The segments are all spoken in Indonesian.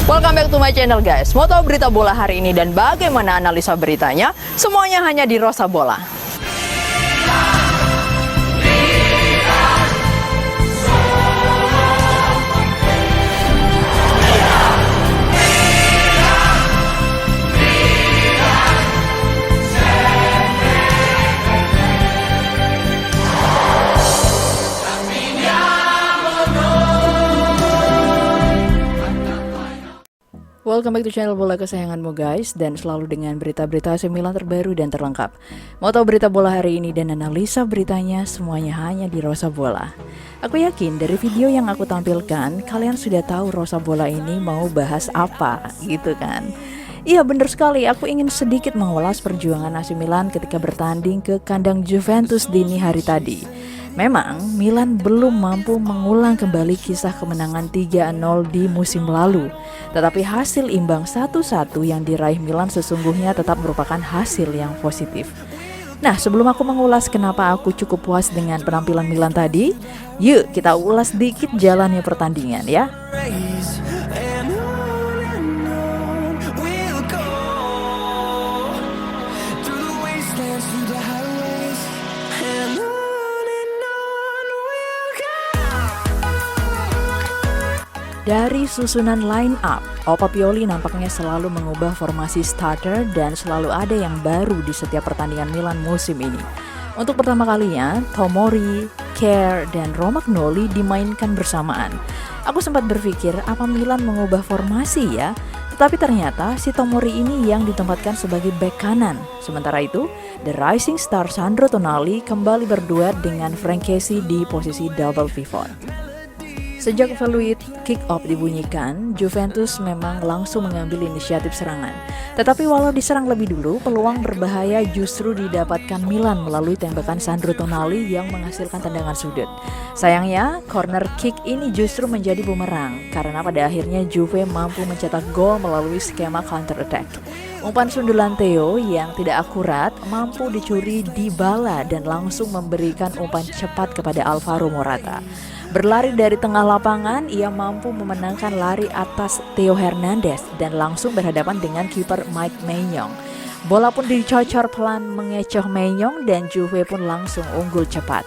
Welcome back to my channel guys. Mau tahu berita bola hari ini dan bagaimana analisa beritanya? Semuanya hanya di Rosa Bola. Welcome back to channel bola kesayanganmu guys, dan selalu dengan berita-berita AC Milan terbaru dan terlengkap. Mau tahu berita bola hari ini dan analisa beritanya? Semuanya hanya di Rosa Bola. Aku yakin dari video yang aku tampilkan, kalian sudah tahu Rosa Bola ini mau bahas apa, gitu kan? Iya bener sekali, aku ingin sedikit mengulas perjuangan AC Milan ketika bertanding ke kandang Juventus dini hari tadi. Memang Milan belum mampu mengulang kembali kisah kemenangan 3-0 di musim lalu. Tetapi hasil imbang 1-1 yang diraih Milan sesungguhnya tetap merupakan hasil yang positif. Nah, sebelum aku mengulas kenapa aku cukup puas dengan penampilan Milan tadi, yuk kita ulas dikit jalannya pertandingan ya. Dari susunan line up, Opa Pioli nampaknya selalu mengubah formasi starter dan selalu ada yang baru di setiap pertandingan Milan musim ini. Untuk pertama kalinya, Tomori, Kjaer, dan Romagnoli dimainkan bersamaan. Aku sempat berpikir apa Milan mengubah formasi ya? Tetapi ternyata si Tomori ini yang ditempatkan sebagai bek kanan. Sementara itu, The Rising Star Sandro Tonali kembali berduet dengan Frankesi di posisi double pivot. Sejak fluid kick-off dibunyikan, Juventus memang langsung mengambil inisiatif serangan. Tetapi walau diserang lebih dulu, peluang berbahaya justru didapatkan Milan melalui tembakan Sandro Tonali yang menghasilkan tendangan sudut. Sayangnya, corner kick ini justru menjadi bumerang karena pada akhirnya Juve mampu mencetak gol melalui skema counter attack. Umpan sundulan Theo yang tidak akurat mampu dicuri Dybala dan langsung memberikan umpan cepat kepada Alvaro Morata. Berlari dari tengah lapangan, ia mampu memenangkan lari atas Theo Hernandez dan langsung berhadapan dengan kiper Mike Maignan. Bola pun dicocor pelan mengecoh Maignan dan Juve pun langsung unggul cepat.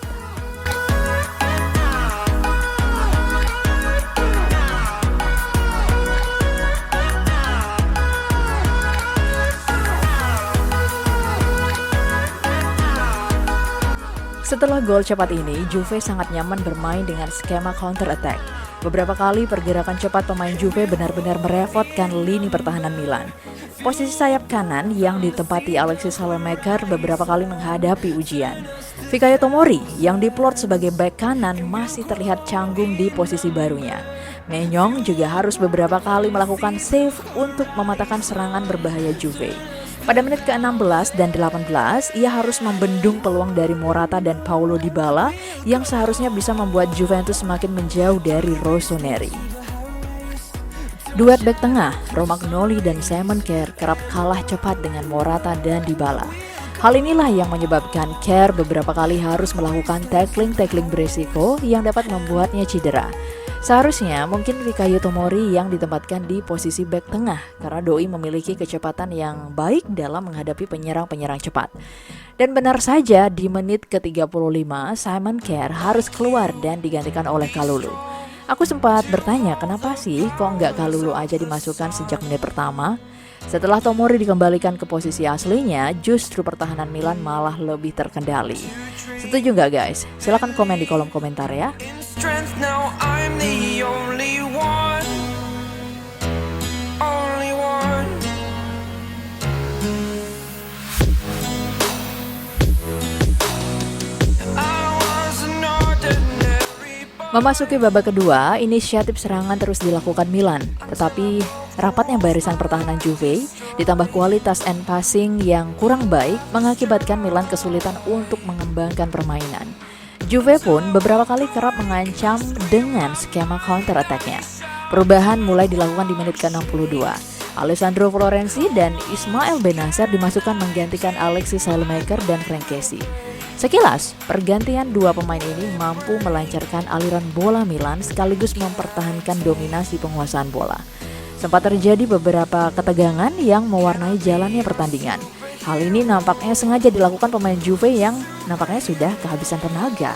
Setelah gol cepat ini, Juve sangat nyaman bermain dengan skema counter attack. Beberapa kali pergerakan cepat pemain Juve benar-benar merepotkan lini pertahanan Milan. Posisi sayap kanan yang ditempati Alexis Saelemaekers beberapa kali menghadapi ujian. Fikayo Tomori yang diplot sebagai bek kanan masih terlihat canggung di posisi barunya. Maignan juga harus beberapa kali melakukan save untuk mematahkan serangan berbahaya Juve. Pada menit ke-16 dan 18, ia harus membendung peluang dari Morata dan Paulo Dybala yang seharusnya bisa membuat Juventus semakin menjauh dari Rossoneri. Duet bek tengah, Romagnoli dan Simon Kjaer kerap kalah cepat dengan Morata dan Dybala. Hal inilah yang menyebabkan Kjaer beberapa kali harus melakukan tackling berisiko yang dapat membuatnya cedera. Seharusnya mungkin Fikayo Tomori yang ditempatkan di posisi bek tengah karena Doi memiliki kecepatan yang baik dalam menghadapi penyerang-penyerang cepat. Dan benar saja di menit ke-35 Simon Kjaer harus keluar dan digantikan oleh Kalulu. Aku sempat bertanya kenapa sih kok nggak Kalulu aja dimasukkan sejak menit pertama? Setelah Tomori dikembalikan ke posisi aslinya, justru pertahanan Milan malah lebih terkendali. Setuju nggak guys? Silahkan komen di kolom komentar ya. Memasuki babak kedua, inisiatif serangan terus dilakukan Milan, tetapi rapatnya barisan pertahanan Juve ditambah kualitas end passing yang kurang baik mengakibatkan Milan kesulitan untuk mengembangkan permainan. Juve pun beberapa kali kerap mengancam dengan skema counter attack-nya. Perubahan mulai dilakukan di menit ke-62. Alessandro Florenzi dan Ismail Bennacer dimasukkan menggantikan Alexis Saelemaekers dan Frankesi. Sekilas, pergantian dua pemain ini mampu melancarkan aliran bola Milan sekaligus mempertahankan dominasi penguasaan bola. Sempat terjadi beberapa ketegangan yang mewarnai jalannya pertandingan. Hal ini nampaknya sengaja dilakukan pemain Juve yang nampaknya sudah kehabisan tenaga.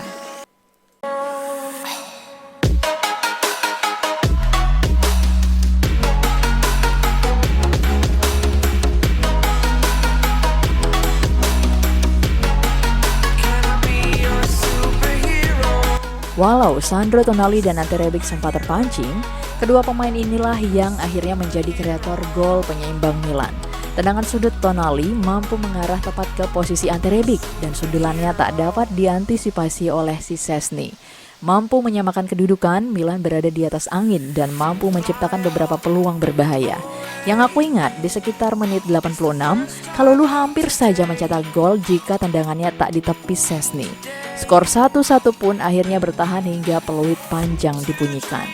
Walau Sandro Tonali dan Ante Rebic sempat terpancing, kedua pemain inilah yang akhirnya menjadi kreator gol penyeimbang Milan. Tendangan sudut Tonali mampu mengarah tepat ke posisi Ante Rebic dan sundulannya tak dapat diantisipasi oleh si Szczęsny. Mampu menyamakan kedudukan, Milan berada di atas angin dan mampu menciptakan beberapa peluang berbahaya. Yang aku ingat, di sekitar menit 86, Kalulu hampir saja mencetak gol jika tendangannya tak ditepis Szczęsny. Skor 1-1 pun akhirnya bertahan hingga peluit panjang dibunyikan.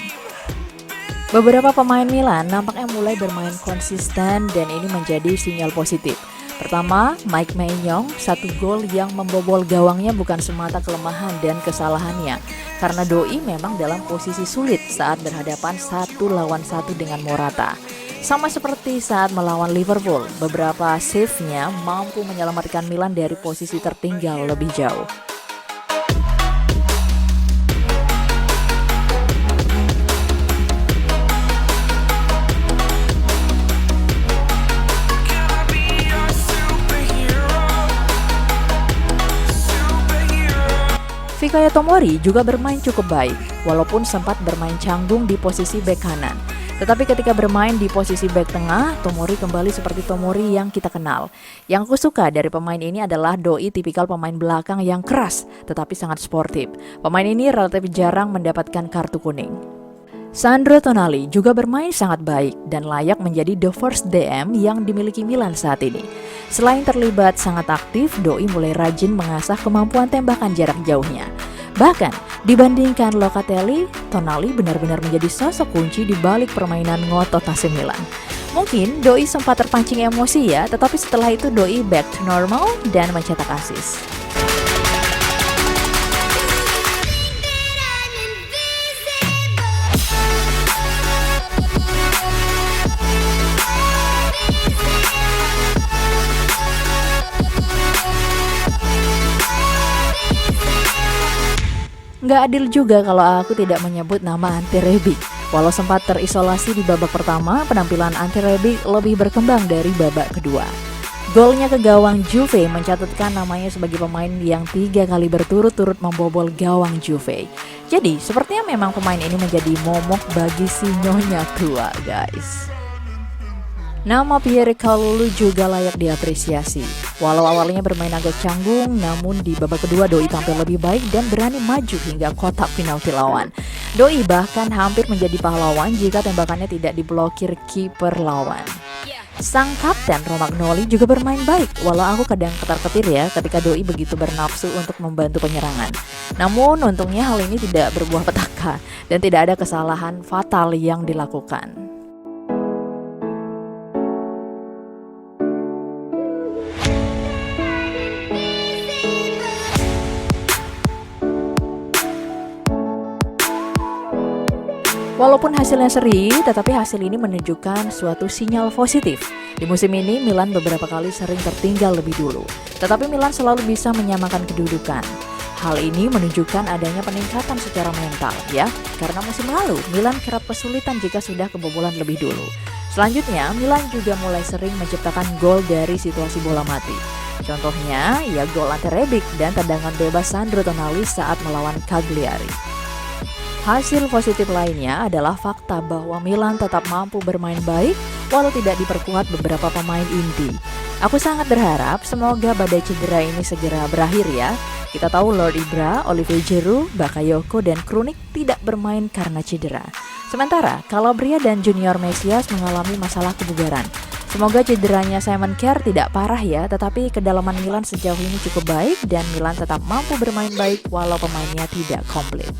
Beberapa pemain Milan nampaknya mulai bermain konsisten dan ini menjadi sinyal positif. Pertama, Mike Maignan, satu gol yang membobol gawangnya bukan semata kelemahan dan kesalahannya, karena Doi memang dalam posisi sulit saat berhadapan 1 lawan 1 dengan Morata. Sama seperti saat melawan Liverpool, beberapa save-nya mampu menyelamatkan Milan dari posisi tertinggal lebih jauh. Fikayo Tomori juga bermain cukup baik, walaupun sempat bermain canggung di posisi bek kanan. Tetapi ketika bermain di posisi bek tengah, Tomori kembali seperti Tomori yang kita kenal. Yang aku suka dari pemain ini adalah Doi tipikal pemain belakang yang keras, tetapi sangat sportif. Pemain ini relatif jarang mendapatkan kartu kuning. Sandro Tonali juga bermain sangat baik dan layak menjadi the first DM yang dimiliki Milan saat ini. Selain terlibat sangat aktif, Doi mulai rajin mengasah kemampuan tembakan jarak jauhnya. Bahkan, dibandingkan Locatelli, Tonali benar-benar menjadi sosok kunci di balik permainan ngotot AC Milan. Mungkin Doi sempat terpancing emosi ya, tetapi setelah itu Doi back to normal dan mencetak assist. Nggak adil juga kalau aku tidak menyebut nama Ante Rebic. Walau sempat terisolasi di babak pertama, penampilan Ante Rebic lebih berkembang dari babak kedua. Golnya ke gawang Juve mencatatkan namanya sebagai pemain yang 3 kali berturut-turut membobol gawang Juve. Jadi, sepertinya memang pemain ini menjadi momok bagi si nyonya tua, guys. Nama Pierre Kalulu juga layak diapresiasi. Walau awalnya bermain agak canggung, namun di babak kedua Doi tampil lebih baik dan berani maju hingga kotak penalti lawan. Doi bahkan hampir menjadi pahlawan jika tembakannya tidak diblokir kiper lawan. Sang kapten Romagnoli juga bermain baik, walau aku kadang ketar-ketir ya ketika Doi begitu bernafsu untuk membantu penyerangan. Namun untungnya hal ini tidak berbuah petaka dan tidak ada kesalahan fatal yang dilakukan. Walaupun hasilnya seri, tetapi hasil ini menunjukkan suatu sinyal positif. Di musim ini, Milan beberapa kali sering tertinggal lebih dulu, tetapi Milan selalu bisa menyamakan kedudukan. Hal ini menunjukkan adanya peningkatan secara mental, ya, karena musim lalu Milan kerap kesulitan jika sudah kebobolan lebih dulu. Selanjutnya, Milan juga mulai sering menciptakan gol dari situasi bola mati. Contohnya, ya gol Ante Rebic dan tendangan bebas Sandro Tonali saat melawan Cagliari. Hasil positif lainnya adalah fakta bahwa Milan tetap mampu bermain baik walau tidak diperkuat beberapa pemain inti. Aku sangat berharap semoga badai cedera ini segera berakhir ya. Kita tahu Lord Ibra, Olivier Giroud, Bakayoko, dan Krunic tidak bermain karena cedera. Sementara Calabria dan Junior Mesias mengalami masalah kebugaran. Semoga cederanya Simon Kjær tidak parah ya, tetapi kedalaman Milan sejauh ini cukup baik dan Milan tetap mampu bermain baik walau pemainnya tidak komplit.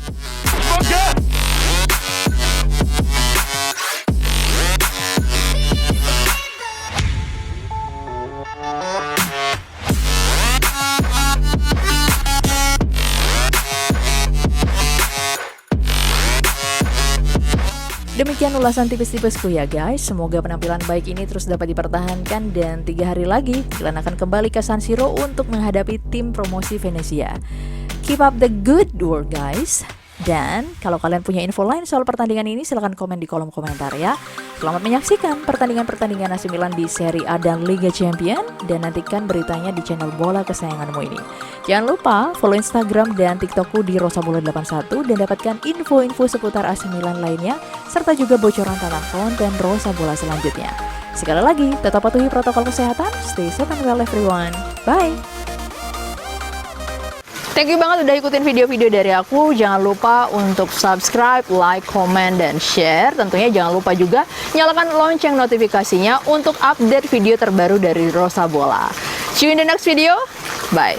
Sekian ulasan tipis-tipisku ya guys. Semoga penampilan baik ini terus dapat dipertahankan dan 3 hari lagi kalian akan kembali ke San Siro untuk menghadapi tim promosi Venezia. Keep up the good work guys. Dan kalau kalian punya info lain soal pertandingan ini silahkan komen di kolom komentar ya. Selamat menyaksikan pertandingan-pertandingan AC Milan di Serie A dan Liga Champion. Dan nantikan beritanya di channel bola kesayanganmu ini. Jangan lupa follow Instagram dan TikTokku di rosabola81 dan dapatkan info-info seputar AC Milan lainnya serta juga bocoran tentang konten Rosa Bola selanjutnya. Sekali lagi, tetap patuhi protokol kesehatan, stay safe and well everyone. Bye! Thank you banget udah ikutin video-video dari aku. Jangan lupa untuk subscribe, like, comment, dan share. Tentunya jangan lupa juga nyalakan lonceng notifikasinya untuk update video terbaru dari Rosa Bola. See you in the next video. Bye.